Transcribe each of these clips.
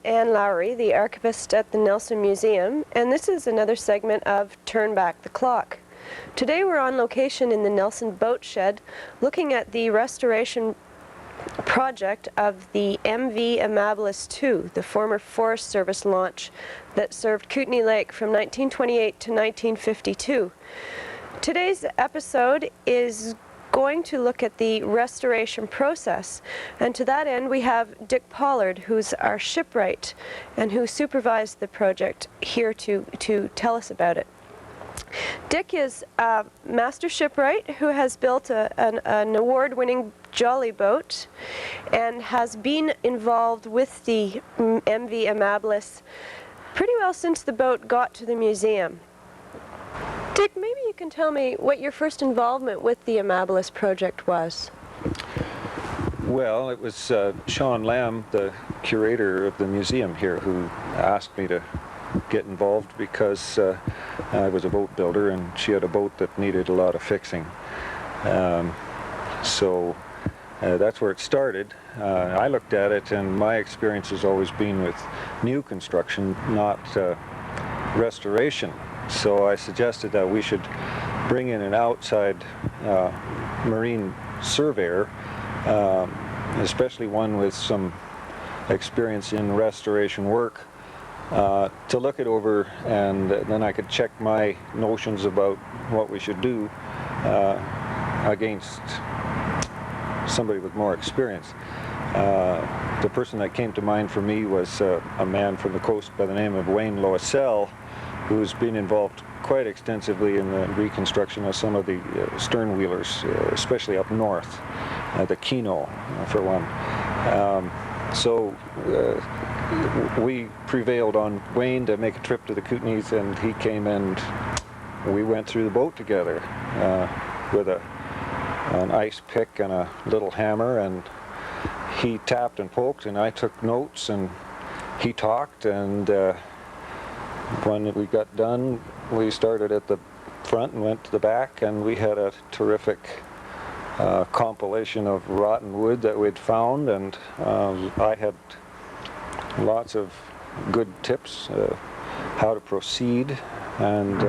Anne Lowrey, the archivist at the Nelson Museum, and this is another segment of Turn Back the Clock. Today we're on location in the Nelson boat shed looking at the restoration project of the MV Amabilis II, the former Forest Service launch that served Kootenay Lake from 1928 to 1952. Today's episode is going to look at the restoration process, and to that end we have Dick Pollard, who's our shipwright and who supervised the project, here to tell us about it. Dick is a master shipwright who has built an award-winning jolly boat and has been involved with the MV Amabilis pretty well since the boat got to the museum. Dick, maybe you can tell me what your first involvement with the Amabilis project was. Well, it was Sean Lamb, the curator of the museum here, who asked me to get involved because I was a boat builder and she had a boat that needed a lot of fixing. So that's where it started. I looked at it, and my experience has always been with new construction, not restoration. So I suggested that we should bring in an outside marine surveyor, especially one with some experience in restoration work, to look it over, and then I could check my notions about what we should do against somebody with more experience. The person that came to mind for me was a man from the coast by the name of Wayne Loisel, who's been involved quite extensively in the reconstruction of some of the stern wheelers, especially up north, the Kootenay for one. So we prevailed on Wayne to make a trip to the Kootenays, and he came and we went through the boat together with an ice pick and a little hammer, and he tapped and poked and I took notes and he talked, and when we got done we started at the front and went to the back, and we had a terrific compilation of rotten wood that we'd found, and I had lots of good tips how to proceed. And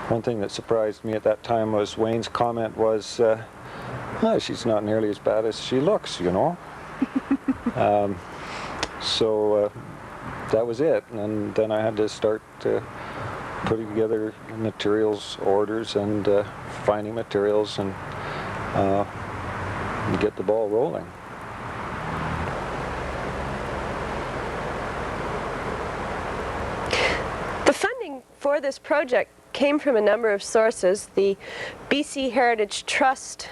one thing that surprised me at that time was Wayne's comment was, "Oh, she's not nearly as bad as she looks, you know." So that was it, and then I had to start putting together materials orders and finding materials and get the ball rolling. The funding for this project came from a number of sources. The BC Heritage Trust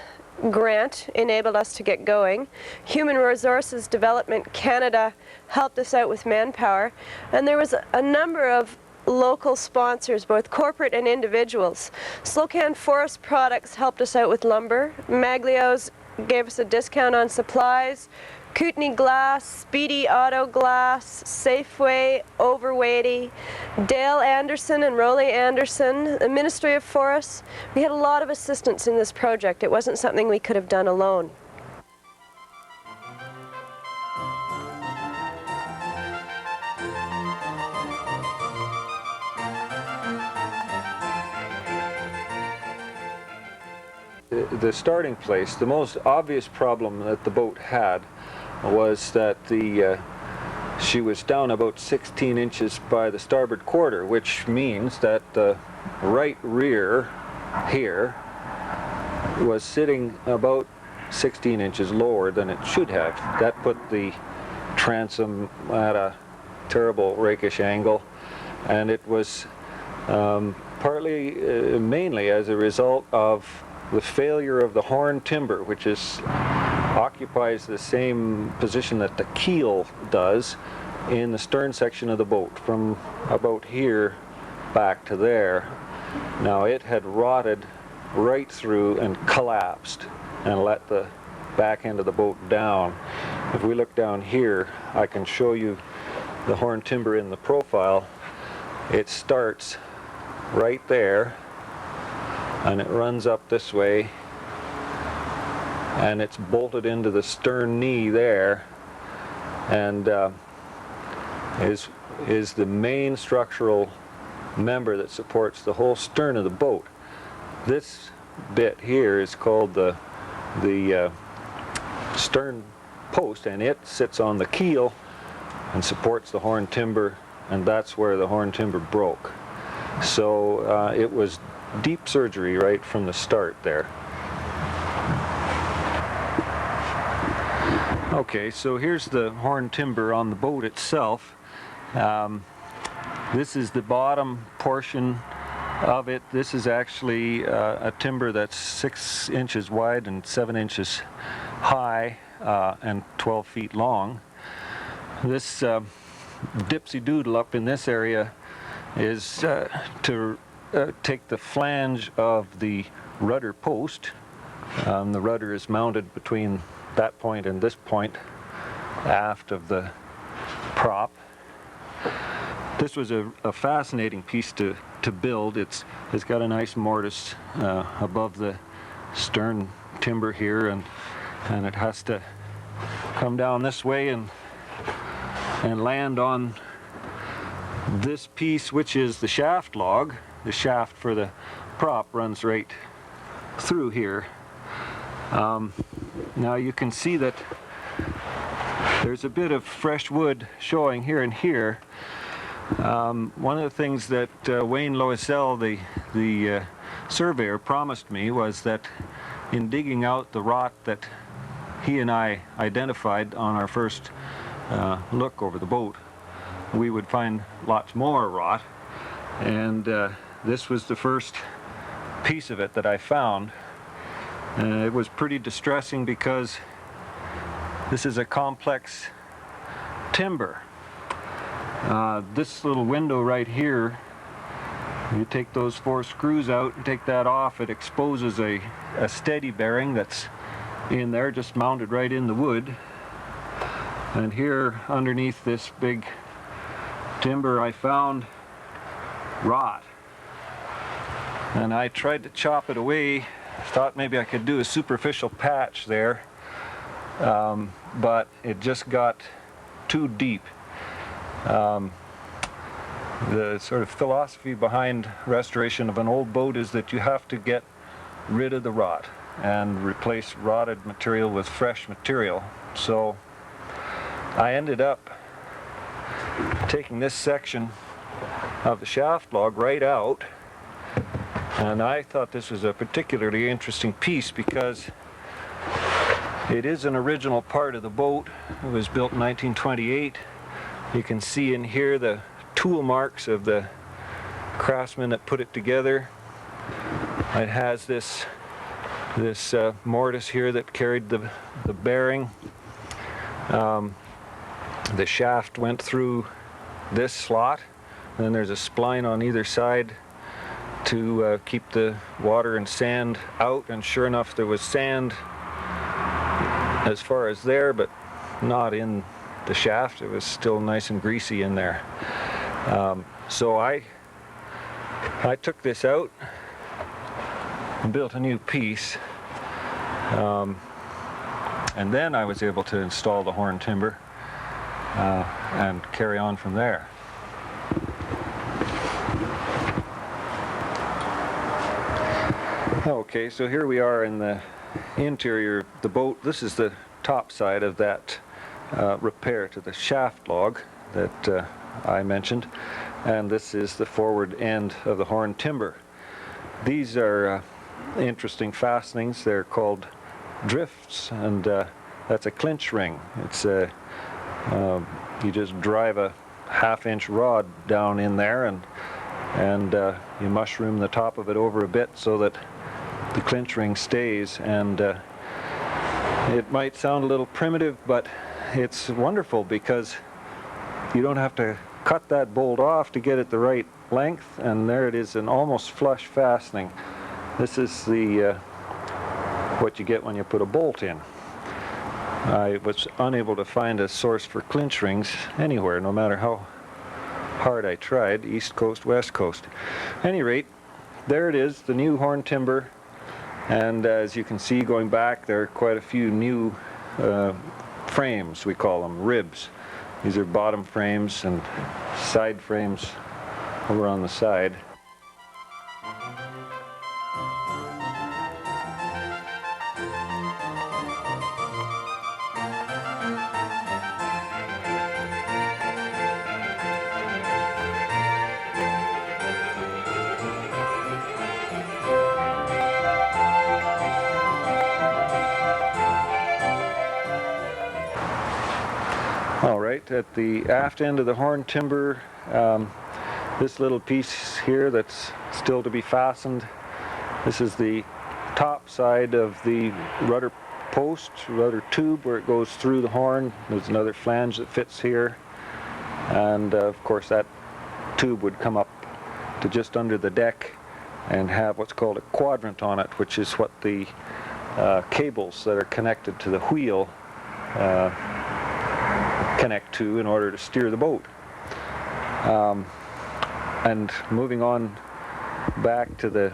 grant enabled us to get going. Human Resources Development Canada helped us out with manpower, and there was a number of local sponsors, both corporate and individuals. Slocan Forest Products helped us out with lumber. Maglio's gave us a discount on supplies. Kootenay Glass, Speedy Auto Glass, Safeway, Overweighty, Dale Anderson and Rolly Anderson, the Ministry of Forests. We had a lot of assistance in this project. It wasn't something we could have done alone. The starting place, the most obvious problem that the boat had was that she was down about 16 inches by the starboard quarter, which means that the right rear here was sitting about 16 inches lower than it should have. That put the transom at a terrible rakish angle, and it was mainly as a result of the failure of the horn timber, which occupies the same position that the keel does in the stern section of the boat, from about here back to there. Now it had rotted right through and collapsed and let the back end of the boat down. If we look down here, I can show you the horn timber in the profile. It starts right there and it runs up this way, and it's bolted into the stern knee there, and is the main structural member that supports the whole stern of the boat. This bit here is called the stern post, and it sits on the keel and supports the horn timber, and that's where the horn timber broke. So it was deep surgery right from the start there. Okay, so here's the horn timber on the boat itself. This is the bottom portion of it. This is actually a timber that's 6 inches wide and 7 inches high and 12 feet long. This dipsy doodle up in this area is to take the flange of the rudder post. The rudder is mounted between that point and this point aft of the prop. This was a fascinating piece to build. It's got a nice mortise above the stern timber here, and it has to come down this way and land on this piece, which is the shaft log. The shaft for the prop runs right through here. Now you can see that there's a bit of fresh wood showing here and here. One of the things that Wayne Loisel, the surveyor, promised me was that in digging out the rot that he and I identified on our first look over the boat, we would find lots more rot, and this was the first piece of it that I found. It was pretty distressing because this is a complex timber. This little window right here, you take those 4 screws out and take that off, it exposes a steady bearing that's in there, just mounted right in the wood. And here underneath this big timber I found rot. And I tried to chop it away. Thought maybe I could do a superficial patch there, but it just got too deep. The sort of philosophy behind restoration of an old boat is that you have to get rid of the rot and replace rotted material with fresh material. So I ended up taking this section of the shaft log right out, and I thought this was a particularly interesting piece because it is an original part of the boat. It was built in 1928. You can see in here the tool marks of the craftsman that put it together. It has this mortise here that carried the bearing. The shaft went through this slot, and then there's a spline on either side to keep the water and sand out, and sure enough there was sand as far as there, but not in the shaft. It was still nice and greasy in there. So I took this out and built a new piece, and then I was able to install the horn timber and carry on from there. Okay, so here we are in the interior of the boat. This is the top side of that repair to the shaft log that I mentioned, and this is the forward end of the horn timber. These are interesting fastenings. They're called drifts, and that's a clinch ring. It's you just drive a 1/2 inch rod down in there, and you mushroom the top of it over a bit so that the clinch ring stays. And it might sound a little primitive, but it's wonderful because you don't have to cut that bolt off to get it the right length, and there it is, an almost flush fastening. This is the what you get when you put a bolt in. I was unable to find a source for clinch rings anywhere, no matter how hard I tried, East Coast, West Coast. At any rate, there it is, the new horn timber, and as you can see going back, there are quite a few new frames, we call them, ribs, These are bottom frames and side frames over on the side. All right, at the aft end of the horn timber, this little piece here that's still to be fastened, this is the top side of the rudder post, rudder tube, where it goes through the horn. There's another flange that fits here, and of course that tube would come up to just under the deck and have what's called a quadrant on it, which is what the cables that are connected to the wheel connect to in order to steer the boat. And moving on back to the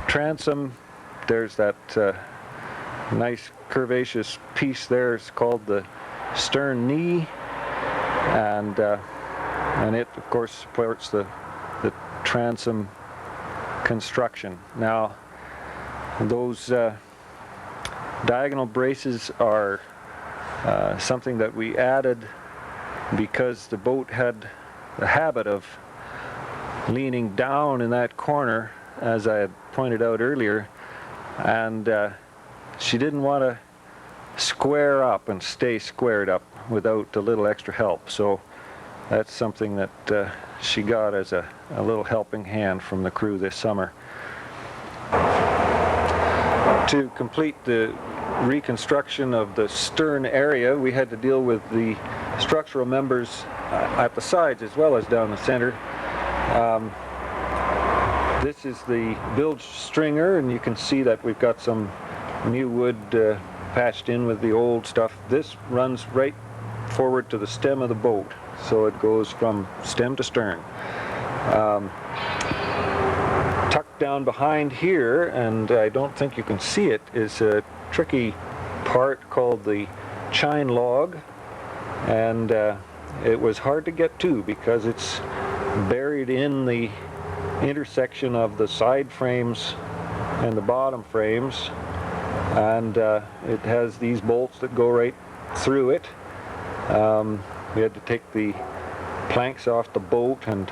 transom, there's that nice curvaceous piece there. It's called the stern knee, and it of course supports the transom construction. Now those diagonal braces are something that we added because the boat had the habit of leaning down in that corner, as I had pointed out earlier, and she didn't want to square up and stay squared up without a little extra help. So that's something that she got as a little helping hand from the crew this summer. To complete the reconstruction of the stern area, we had to deal with the structural members at the sides as well as down the center. This is the bilge stringer, and you can see that we've got some new wood patched in with the old stuff. This runs right forward to the stem of the boat, so it goes from stem to stern. Tucked down behind here, and I don't think you can see it, is a tricky part called the chine log, and it was hard to get to because it's buried in the intersection of the side frames and the bottom frames, and it has these bolts that go right through it. We had to take the planks off the boat and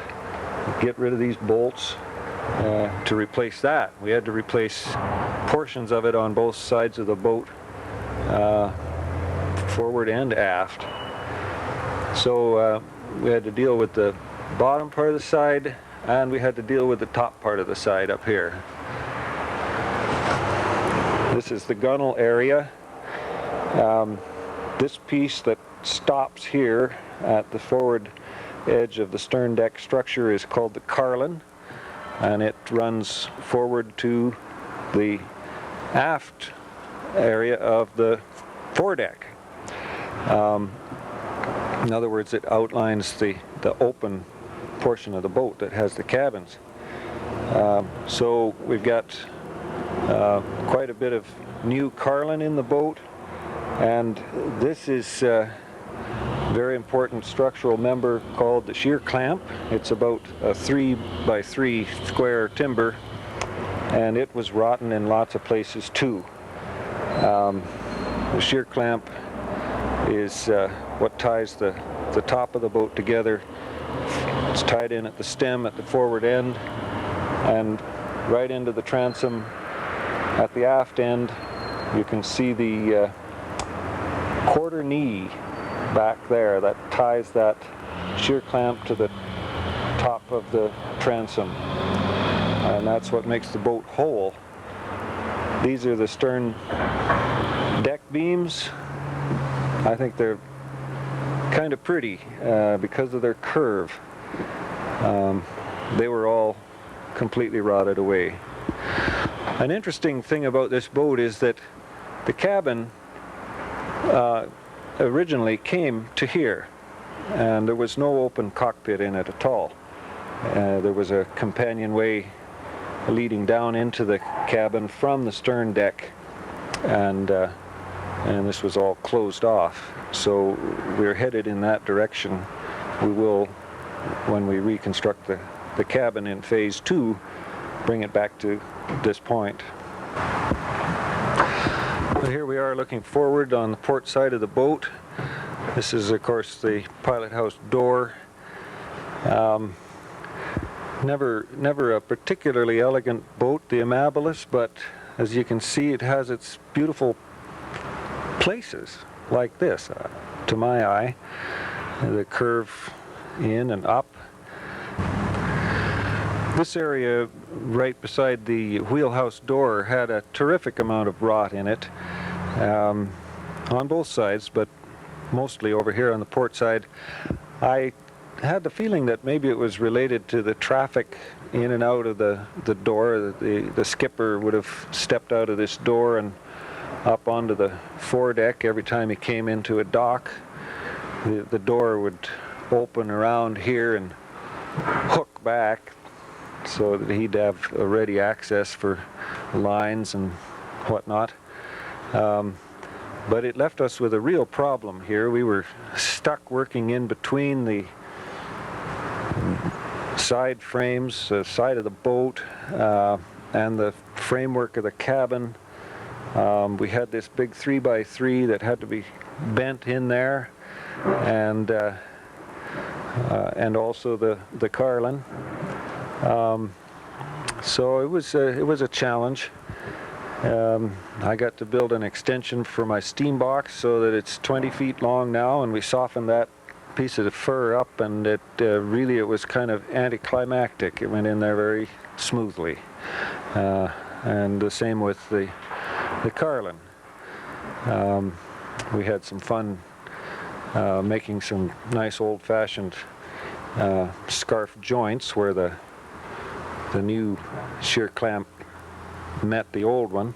get rid of these bolts to replace that. We had to replace portions of it on both sides of the boat, forward and aft. So we had to deal with the bottom part of the side, and we had to deal with the top part of the side up here. This is the gunnel area. This piece that stops here at the forward edge of the stern deck structure is called the carlin, and it runs forward to the aft area of the foredeck. In other words, it outlines the open portion of the boat that has the cabins. So we've got quite a bit of new carlin in the boat, and this is a very important structural member called the shear clamp. It's about a 3 by 3 square timber, and it was rotten in lots of places too. The shear clamp is what ties the top of the boat together. It's tied in at the stem at the forward end and right into the transom at the aft end. You can see the quarter knee back there that ties that shear clamp to the top of the transom, and that's what makes the boat whole. These are the stern deck beams. I think they're kind of pretty because of their curve. They were all completely rotted away. An interesting thing about this boat is that the cabin originally came to here, and there was no open cockpit in it at all. There was a companionway leading down into the cabin from the stern deck, and and this was all closed off. So we're headed in that direction. We will, when we reconstruct the cabin in phase 2, bring it back to this point. But here we are looking forward on the port side of the boat. This is, of course, the pilot house door. Never a particularly elegant boat, the Amabilis, but as you can see, it has its beautiful places like this, to my eye. The curve in and up. This area right beside the wheelhouse door had a terrific amount of rot in it, on both sides, but mostly over here on the port side. I had the feeling that maybe it was related to the traffic in and out of the door. The skipper would have stepped out of this door and up onto the foredeck every time he came into a dock. The door would open around here and hook back so that he'd have a ready access for lines and whatnot. But it left us with a real problem here. We were stuck working in between the side frames, the side of the boat, and the framework of the cabin. We had this big 3x3 that had to be bent in there, and also the carlin. So it was a challenge. I got to build an extension for my steam box so that it's 20 feet long now, and we softened that piece of the fur up, and it was kind of anticlimactic. It went in there very smoothly, and the same with the carlin. We had some fun making some nice old-fashioned scarf joints where the new shear clamp met the old one.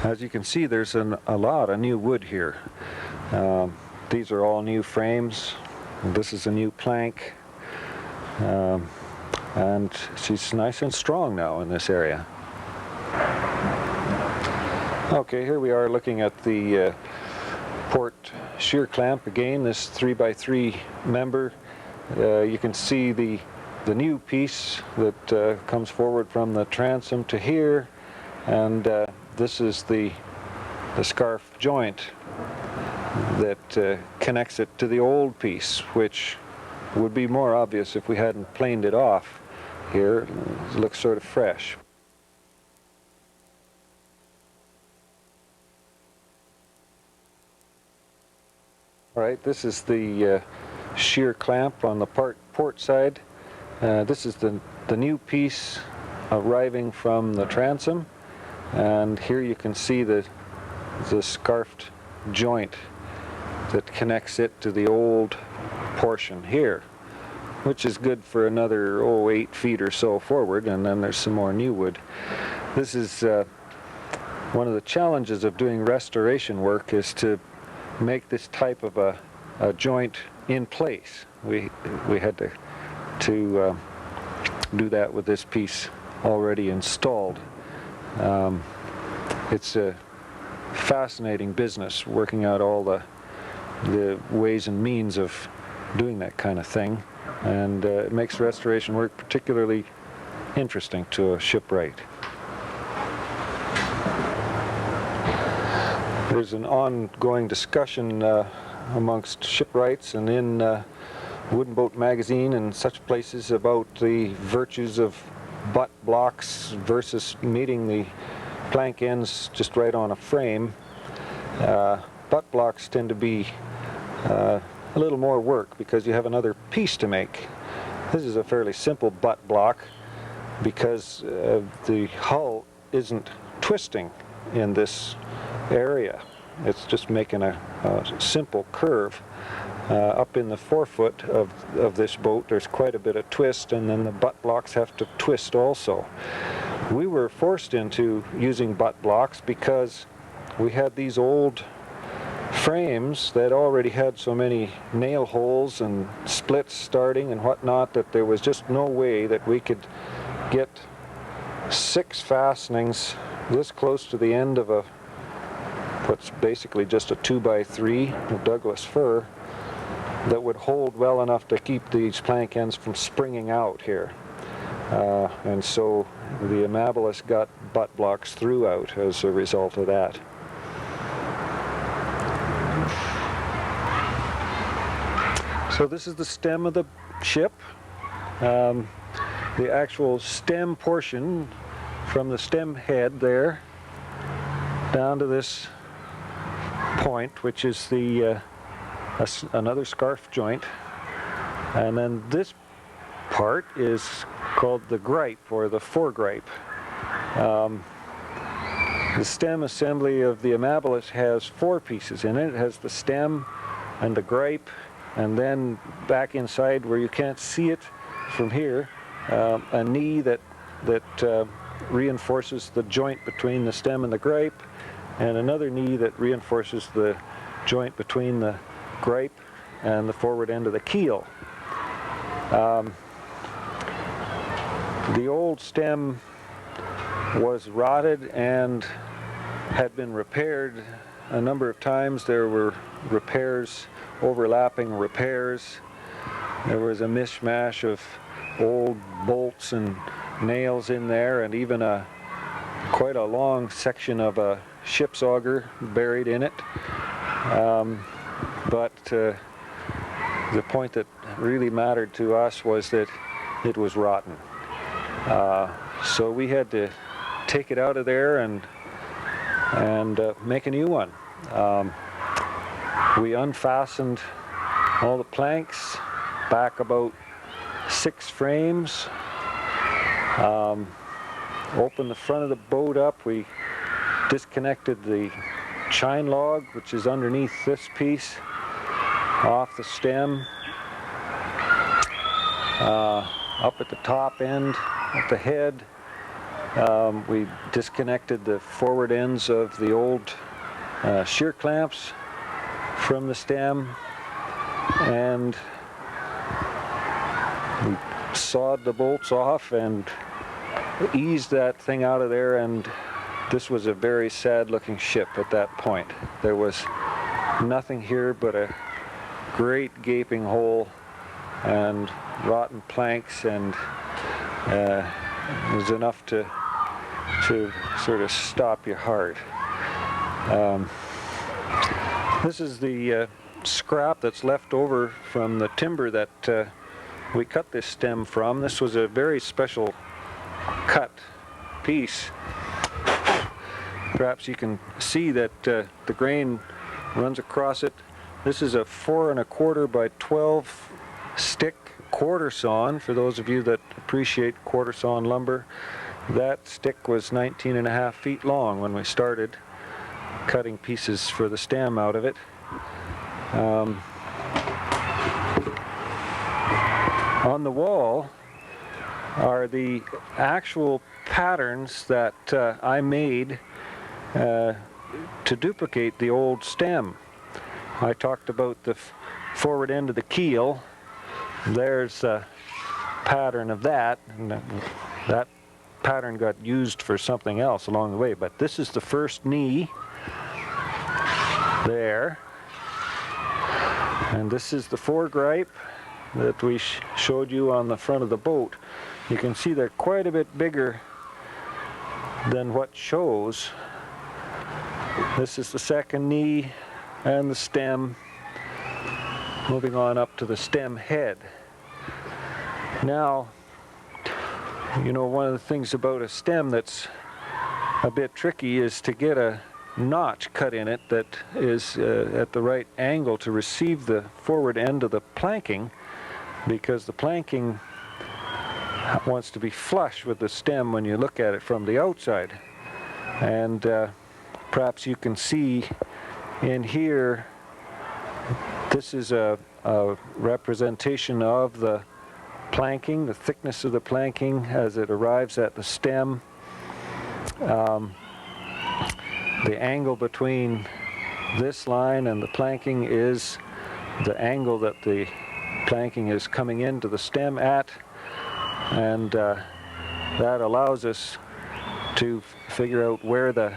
As you can see, there's a lot of new wood here. These are all new frames. This is a new plank, and she's nice and strong now in this area. Okay, here we are looking at the port shear clamp again, this 3x3 member. You can see the new piece that comes forward from the transom to here, and this is the scarf joint that connects it to the old piece, which would be more obvious if we hadn't planed it off here. It looks sort of fresh. All right, this is the shear clamp on the port side. This is the new piece arriving from the transom, and here you can see the scarfed joint that connects it to the old portion here, which is good for another 8 feet or so forward, and then there's some more new wood. This is one of the challenges of doing restoration work, is to make this type of a joint in place. We had to do that with this piece already installed. It's a fascinating business, working out all the ways and means of doing that kind of thing, and it makes restoration work particularly interesting to a shipwright. There's an ongoing discussion amongst shipwrights and in Wooden Boat magazine and such places about the virtues of butt blocks versus meeting the plank ends just right on a frame. Butt blocks tend to be a little more work because you have another piece to make. This is a fairly simple butt block because the hull isn't twisting in this area. It's just making a simple curve. Up in the forefoot of this boat, there's quite a bit of twist, and then the butt blocks have to twist also. We were forced into using butt blocks because we had these old frames that already had so many nail holes and splits starting and whatnot that there was just no way that we could get 6 fastenings this close to the end of a what's basically just a 2x3 of Douglas fir that would hold well enough to keep these plank ends from springing out here. And so the Amabilis got butt blocks throughout as a result of that. So this is the stem of the ship. The actual stem portion from the stem head there down to this point, which is the another scarf joint, and then this part is called the gripe or the foregripe. The stem assembly of the Amabilis has 4 pieces in it. It has the stem and the gripe, and then back inside where you can't see it from here, a knee that reinforces the joint between the stem and the gripe, and another knee that reinforces the joint between the gripe and the forward end of the keel. The old stem was rotted and had been repaired a number of times. There were repairs, overlapping repairs. There was a mishmash of old bolts and nails in there, and even quite a long section of a ship's auger buried in it. But the point that really mattered to us was that it was rotten. So we had to take it out of there and make a new one. We unfastened all the planks back about 6 frames. Opened the front of the boat up. We disconnected the chine log, which is underneath this piece, off the stem. Up at the top end, at the head, we disconnected the forward ends of the old shear clamps from the stem, and we sawed the bolts off and eased that thing out of there, and this was a very sad looking ship at that point. There was nothing here but a great gaping hole and rotten planks, and it was enough to sort of stop your heart. This is the scrap that's left over from the timber that we cut this stem from. This was a very special cut piece. Perhaps you can see that the grain runs across it. This is a 4 1/4 by 12 stick quarter sawn, for those of you that appreciate quarter sawn lumber. That stick was 19.5 feet long when we started cutting pieces for the stem out of it. On the wall are the actual patterns that I made to duplicate the old stem. I talked about the forward end of the keel. There's a pattern of that, and that pattern got used for something else along the way, but this is the first knee there, and this is the foregripe that we showed you on the front of the boat. You can see they're quite a bit bigger than what shows. This is the second knee and the stem, moving on up to the stem head. Now, you know, one of the things about a stem that's a bit tricky is to get a notch cut in it that is at the right angle to receive the forward end of the planking, because the planking wants to be flush with the stem when you look at it from the outside. And perhaps you can see in here, this is a representation of the planking, the thickness of the planking as it arrives at the stem. The angle between this line and the planking is the angle that the planking is coming into the stem at, and that allows us to figure out where the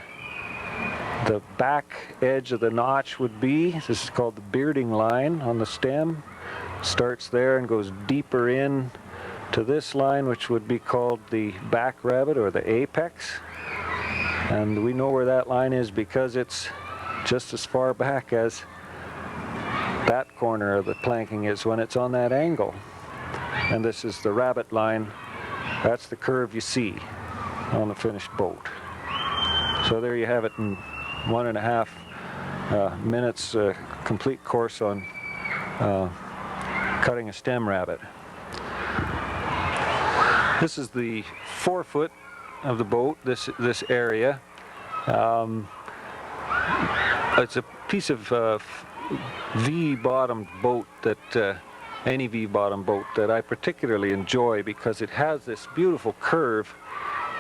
the back edge of the notch would be. This is called the bearding line on the stem. Starts there and goes deeper in to this line, which would be called the back rabbet or the apex. And we know where that line is because it's just as far back as that corner of the planking is when it's on that angle. And this is the rabbet line. That's the curve you see on the finished boat. So there you have it in 1.5 minutes, complete course on cutting a stem rabbet. This is the forefoot of the boat, this area. It's a piece of V-bottomed boat that any V-bottom boat that I particularly enjoy because it has this beautiful curve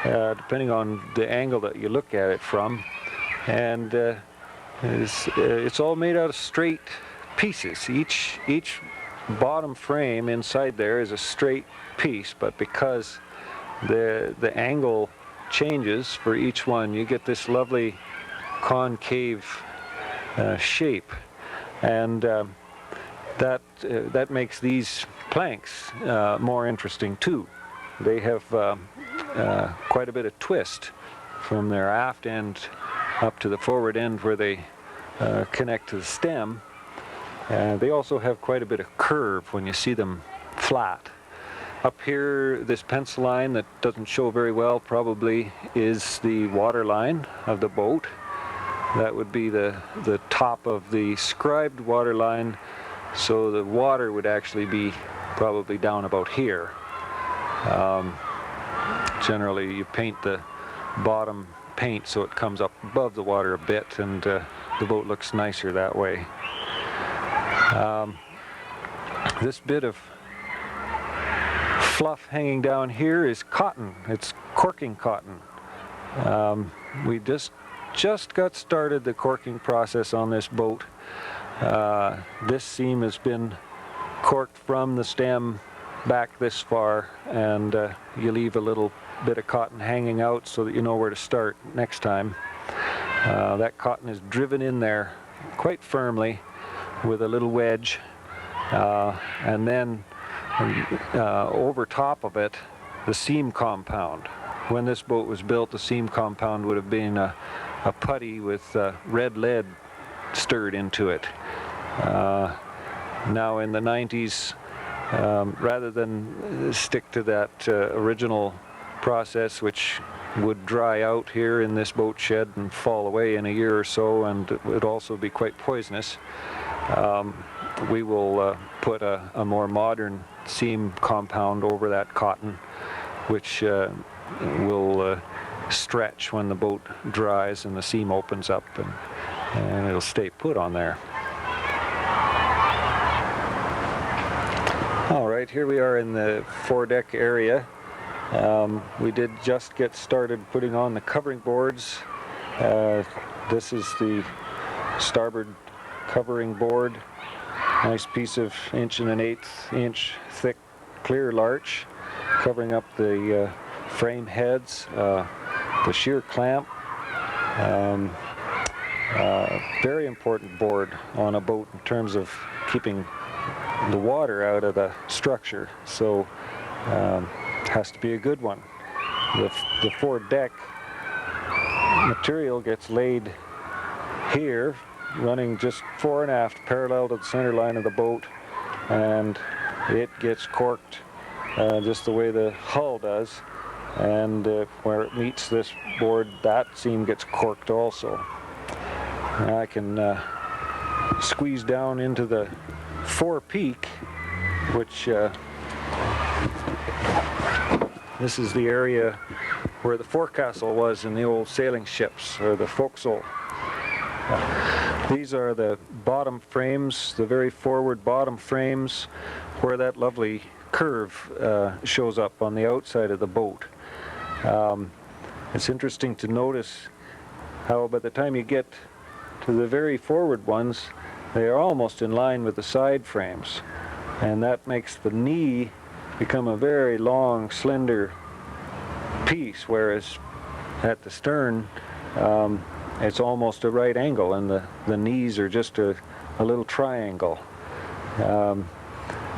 depending on the angle that you look at it from, and it's all made out of straight pieces. Each bottom frame inside there is a straight piece, but because the angle changes for each one, you get this lovely concave shape, and that makes these planks more interesting too. They have quite a bit of twist from their aft end up to the forward end where they connect to the stem. They also have quite a bit of curve when you see them flat. Up here, this pencil line that doesn't show very well probably is the water line of the boat. That would be the top of the scribed water line, so the water would actually be probably down about here. Generally, you paint the bottom paint so it comes up above the water a bit, and the boat looks nicer that way. This bit of fluff hanging down here is cotton. It's corking cotton. We just got started the corking process on this boat. This seam has been corked from the stem back this far, and you leave a little bit of cotton hanging out so that you know where to start next time. That cotton is driven in there quite firmly with a little wedge, and then over top of it, the seam compound. When this boat was built, the seam compound would have been a putty with red lead stirred into it. Now in the 90s, rather than stick to that original process, which would dry out here in this boat shed and fall away in a year or so, and it would also be quite poisonous, we will put a more modern seam compound over that cotton, which will stretch when the boat dries and the seam opens up, and it'll stay put on there. All right, here we are in the foredeck area. We did just get started putting on the covering boards. This is the starboard covering board. Nice piece of 1.125 inch thick clear larch covering up the frame heads, the shear clamp. Very important board on a boat in terms of keeping the water out of the structure, so has to be a good one. The foredeck material gets laid here, running just fore and aft parallel to the center line of the boat, and it gets corked just the way the hull does, and where it meets this board, that seam gets corked also. Now I can squeeze down into the forepeak, which this is the area where the forecastle was in the old sailing ships, or the forecastle. These are the bottom frames, the very forward bottom frames, where that lovely curve shows up on the outside of the boat. It's interesting to notice how by the time you get to the very forward ones, they are almost in line with the side frames, and that makes the knee become a very long, slender piece, whereas at the stern it's almost a right angle, and the knees are just a little triangle.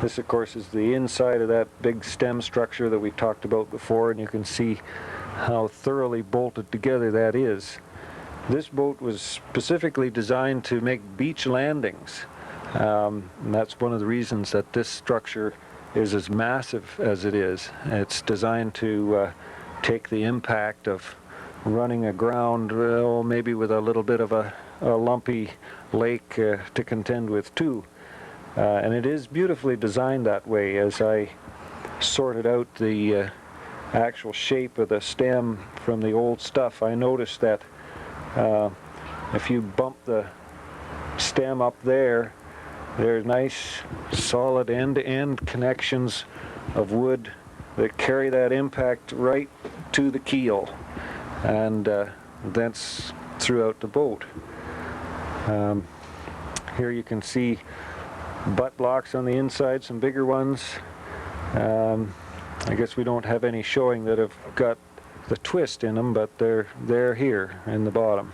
This, of course, is the inside of that big stem structure that we talked about before, and you can see how thoroughly bolted together that is. This boat was specifically designed to make beach landings, and that's one of the reasons that this structure is as massive as it is. It's designed to take the impact of running aground, maybe with a little bit of a lumpy lake to contend with too. And it is beautifully designed that way. As I sorted out the actual shape of the stem from the old stuff, I noticed that if you bump the stem up there, there's nice solid end-to-end connections of wood that carry that impact right to the keel, and that's throughout the boat. Here you can see butt blocks on the inside, some bigger ones. I guess we don't have any showing that have got the twist in them, but they're here in the bottom.